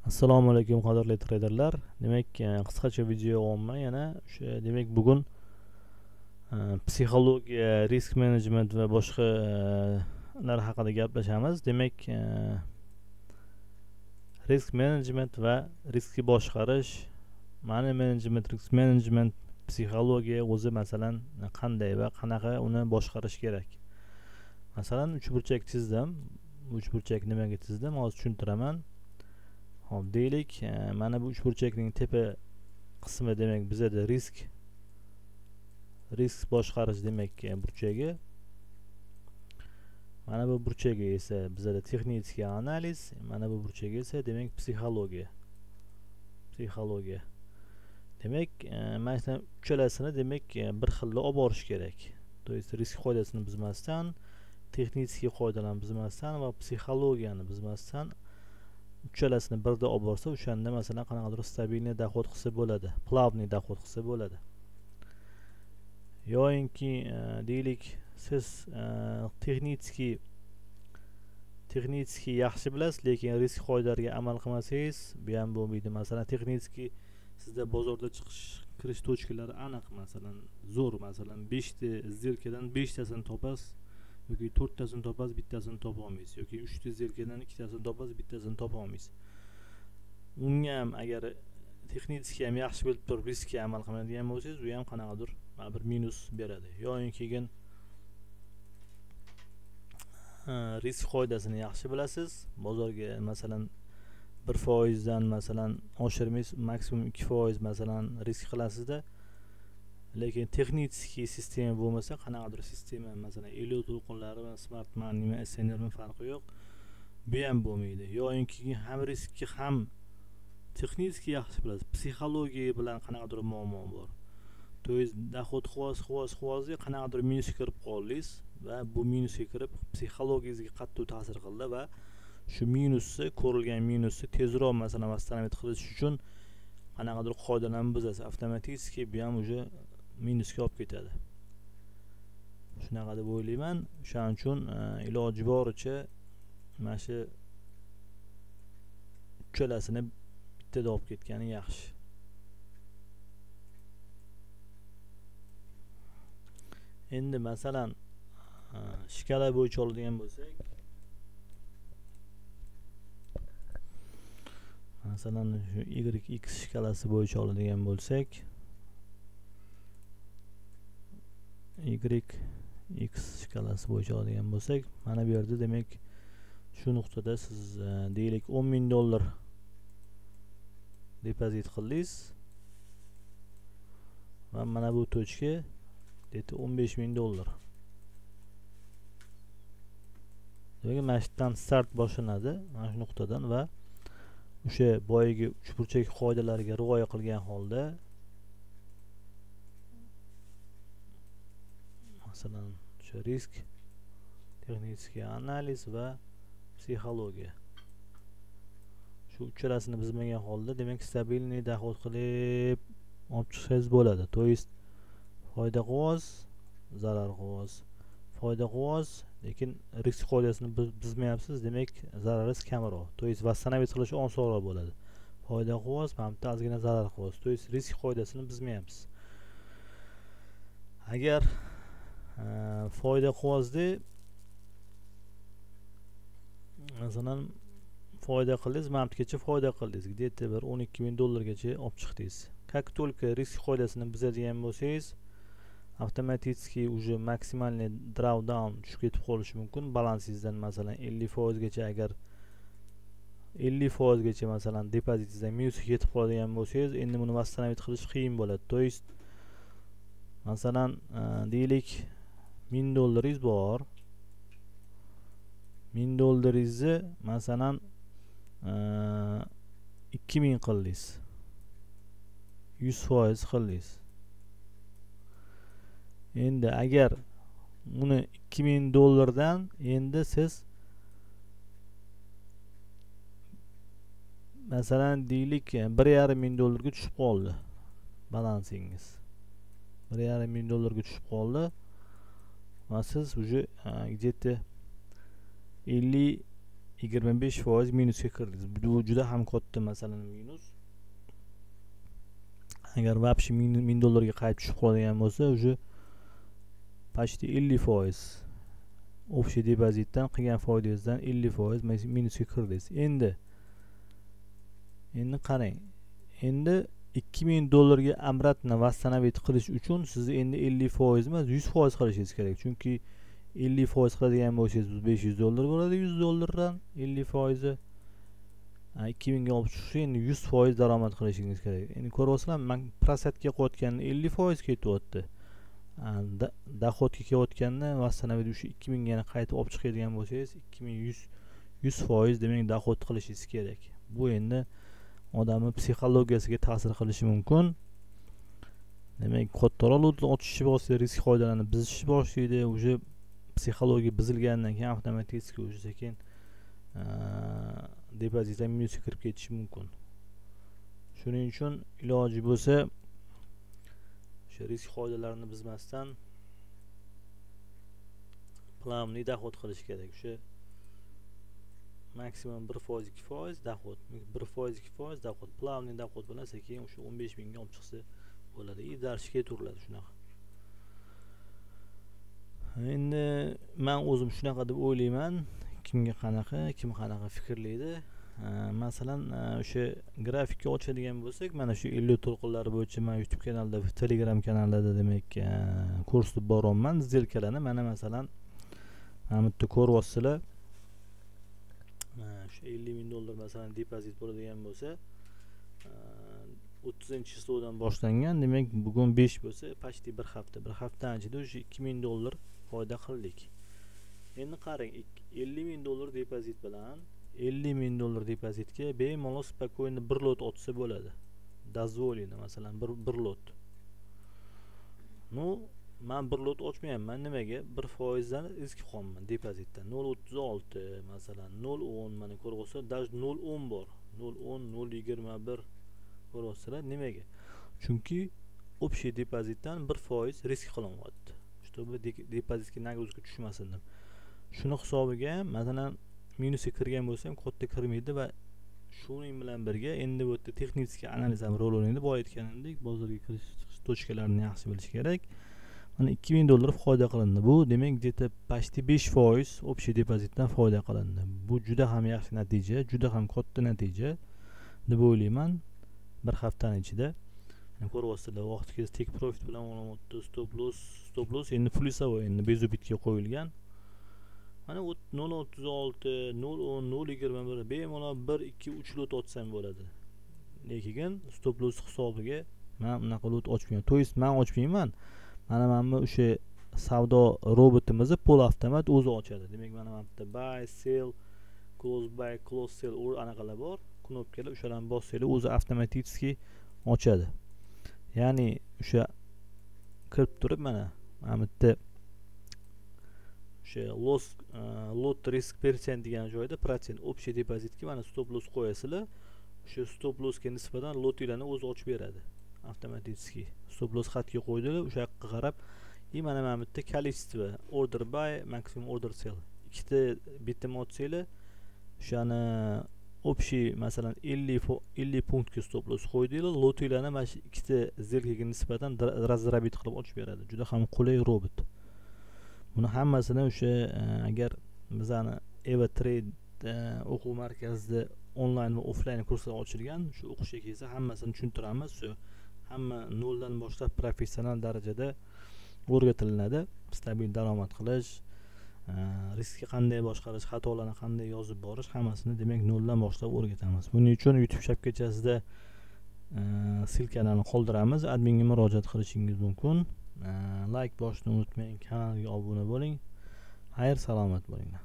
Assalomu alaykum qadrli traderlar. Demak, qisqacha video olma yana o'sha demak bugun psixologiya, risk management va boshqa lar haqida gaplashamiz. Demak, risk management va riskni boshqarish, money management, risk management, psixologiya o'zi masalan qanday va qanaqa uni boshqarish kerak. Masalan, uchburchak chizdim. Uchburchak nimaga chizdim? Hozir tushuntiraman. Hop, deylik, mana bu uchburchakning tepa qismi demak bizada risk boshqarish demak burchagi. Mana bu burchagi esa bizada texnik analiz, mana bu burchagi esa demak psixologiya. Demak, mana shu uchalasini demak bir xilda olib borish kerak. To есть risk qoidasini buzmasdan, texnik qoidalarni buzmasdan va psixologiyani buzmasdan uchalasini birda olib borsa, o'shanda masalan qanaqadir stabilniy dohod qilsa bo'ladi, plavniy dohod qilsa bo'ladi. Yo'inki deylik siz texnik yaxshi bilasiz, lekin risk qoidalariga amal qilmasangiz, bu ham bo'lmaydi. Masalan, texnik sizda bozorda kirish tochkalari aniq, masalan zo'r, masalan 5 ta zerkadan 5 tasini topasiz yoki 4 tasini topasiz, bittasini topa olmaysiz, yoki 3 ta zerkadan 2 tasini topasiz, bittasini topa olmaysiz. Unga ham agar texnik ham yaxshi bilib turib riskga amal qilmaydigan bo'lsangiz, u ham qanaqadir bir minus beradi. Yo'inki keyin risk qoidasini yaxshi bilasiz, bozorga masalan 1% dan masalan oshirmaysiz, maksimum 2% masalan risk qilasizda, lekin texnik sistema bo'lmasa, qanaqadir sistema masalan 50 to'lqinlari va smart money va SNR farqi yo'q, bu ham bo'lmaydi. Yo'inki ham riskni ham texnik yaxshi bilasiz, psixologiya bilan qanaqadir muammo bor. To есть dohod xuvozga qanaqadir minusga kirib qoldingiz va bu minusga kirib psixologiyangizga qattiq ta'sir qildi va shu minusni, ko'rilgan minusni tezroq masalan восстановить qilish uchun qanaqadir qoidalarni buzasiz, avtomatik bu ham уже minusga olib ketadi. Shunaqa deb o'ylayman. Shuning uchun iloji boricha mana shu uchalasini bittada olib ketgani yaxshi. Endi masalan shkala bo'yicha oladigan bo'lsak, masalan shu YX shkalasi bo'yicha oladigan bo'lsak, YX shkalasi bo'yicha oladigan bo'lsak, mana bu yerda demak shu nuqtada siz deylik $10,000 depozit qildingiz va mana bu tochka $15,000. Demak, mana shu yerdan start boshlanadi, mana shu nuqtadan va o'sha boyagi uchburchak qoidalariga rioya qilgan holda, masalan o'sha risk, texnik analiz va psixologiya, shu uchalasini buzmagan holda demak stabilniy dohod qilib olib chiqsangiz bo'ladi. To есть foyda quvvoz, zarar quvvoz, foyda quvvoz, lekin risk qoidasini buzmayapsiz, demak zararingiz kamroq. To есть восстановить qilish osonroq bo'ladi. Foyda quvvoz, mana bu ozgina zarar quvvoz. To есть risk qoidasini buzmayapsiz. Agar foyda quvvozda masalan foyda qildingiz, mana bungacha foyda qildingiz, где-то bir $12,000 gacha olib chiqdingiz. Как только risk qoidasini buzadigan bo'lsangiz, avtomatik уже maksimalniy drawdown tushib ketib qolishi mumkin. Balansingizdan masalan 50% gacha, agar 50% gacha masalan depozitingizdan minusga ketib qoladigan bo'lsangiz, endi buni восстановить qilish qiyin bo'ladi. To есть masalan deylik $1000 bor. $1000 masalan 2000 qildingiz. 100% qildingiz. Endi agar uni $2000 endi siz masalan deylik $1,500 ga tushib qoldi balansingiz. $1,500 ga tushib qoldi va siz уже где-то 50 25% minusga kirdingiz. Bu juda ham katta masalan minus. Agar вообще $1000 ga qaytib tushib qoladigan bo'lsa, уже почти 50% общий depozitdan qilgan foydangizdan 50% minusga kirdingiz. Endi qarang. Endi $2000 ga обратно восстановить qilish uchun siz endi 50% emas, 100% qilishingiz kerak. Chunki 50% qiladigan bo'lsangiz $500 bo'ladi, $100 dan 50%. 2000 ga olib chiqish endi 100% daromad qilishingiz kerak. Endi ko'ryapsizlar, men prosentga qo'yayotganda 50% ketyapti. Dohodga kelayotganda восстановить o'sha 2000 ga qaytib olib chiqadigan bo'lsangiz 100% demak dohod qilishingiz kerak. Bu endi odamning psixologiyasiga ta'sir qilishi mumkin. Demak, kattaroq ochishni bo'lsa, risk qoidalarini buzishni boshlaydi. Уже psixologiya buzilgandan keyin avtomatik o'sha sekin depozitdan minusga kirib ketishi mumkin. Shuning uchun iloji bo'lsa o'sha risk qoidalarini buzmasdan planli dohod qilish kerak. O'sha maksimum 1% 2% dohod, 1% 2% dohod, planli dohod bilan sekin o'sha 15000 ga olib chiqsa bo'ladi. Darsga turiladi shunaqa. Endi men o'zim shunaqa deb o'ylayman. Kim qanaqa fikrlaydi? Masalan, o'sha grafikni ochadigan bo'lsak, mana shu 50 to'lqinlari bo'yicha men YouTube kanalida, Telegram kanalida demak ko'rsatib boryapman zelkalarni. Mana masalan, mana bu yerda ko'ryapsizlar. Shu $50,000 masalan depozit bo'ladigan bo'lsa, 30-chisidan boshlangan. Demak, bugun 5 bo'lsa, почти bir hafta ichida o'sha $2000 foyda qildik. Endi qarang, $50,000 depozit bilan $50,000 depozitga bemalol spokойно bir lot otsa bo'ladi. Dozvolino masalan bir lot. No, men bir lot ochmayapman. Nimaga? 1% dan risk qolman depozitdan. 0.36 masalan 0.10 mana ko'rg'osa, даже 0.10 bor. 0.10, 0.21 ko'rg'osalar. Nimaga? Chunki общий depozitdan 1% risk qilinyapti. Чтобы depozitga nagruzka tushmasin deb. Shuni hisobiga masalan minusga kirgan bo'lsam katta kirmaydi va shuning bilan birga endi bu yerda texnik analiz ham rol o'ynaydi. Boya aytganimdek, bozorga kirish chiqish tochkalarini yaxshi bilish kerak. Mana $2000 foyda qilindi. Bu demak где-то почти 5% общий depozitdan foyda qilindi. Bu juda ham yaxshi natija, juda ham katta natija deb o'ylayman. Bir haftaning ichida ko'ryapsizlar, vaqtingiz take profit bilan olyapti. Stop loss endi plyusovoy, endi bezubitga qo'yilgan. Mana 0.36, 0.10, 0.21 bemalol 1, 2, 3 lot ochsam bo'ladi. Lekin stop loss hisobiga men unaqa lot ochmayman. To есть men ochmayman. Mana o'sha savdo robotimizni pol avtomat o'zi ochadi. Demak, mana bu yerda buy, sell, close sell anaqalar bor. Knopkalar, o'shalarni bossanglar o'zi avtomatik ochadi. Ya'ni o'sha kirib turib mana bu yerda o'sha lot risk percent degan joyda procent общий depozitga mana stop loss qo'yasizlar. O'sha stop lossga nisbatan lotinglarni o'zi ochib beradi avtomatik. Stop loss xatga qo'ydilar, o'sha yoqqa qarab, mana bu yerda количество order buy, maximum order sell. Ikkita bitim otsanglar, o'shani общий masalan 50 punktga stop loss qo'ydinglar, lotinglarni mana shu ikkita zelkaga nisbatan razrabit qilib ochib beradi. Juda ham qulay robot. Buni hammasini o'sha agar bizani Eva Trade o'quv markazida onlayn va offlayn kurslar ochilgan, shu o'qishga kelsa hammasini tushuntiramiz. Hamma noldan boshlab professional darajada o'rgatilinadi. Stabil daromad qilish, riskni qanday boshqarish, xatolarni qanday yozib borish, hammasini demak noldan boshlab o'rgatamiz. Buning uchun YouTube shapkachasida silkalarni qoldiramiz. Adminga murojaat qilishingiz mumkin. Like bosishni unutmang, kanalga obuna bo'ling. Xayr, salomat bo'linglar.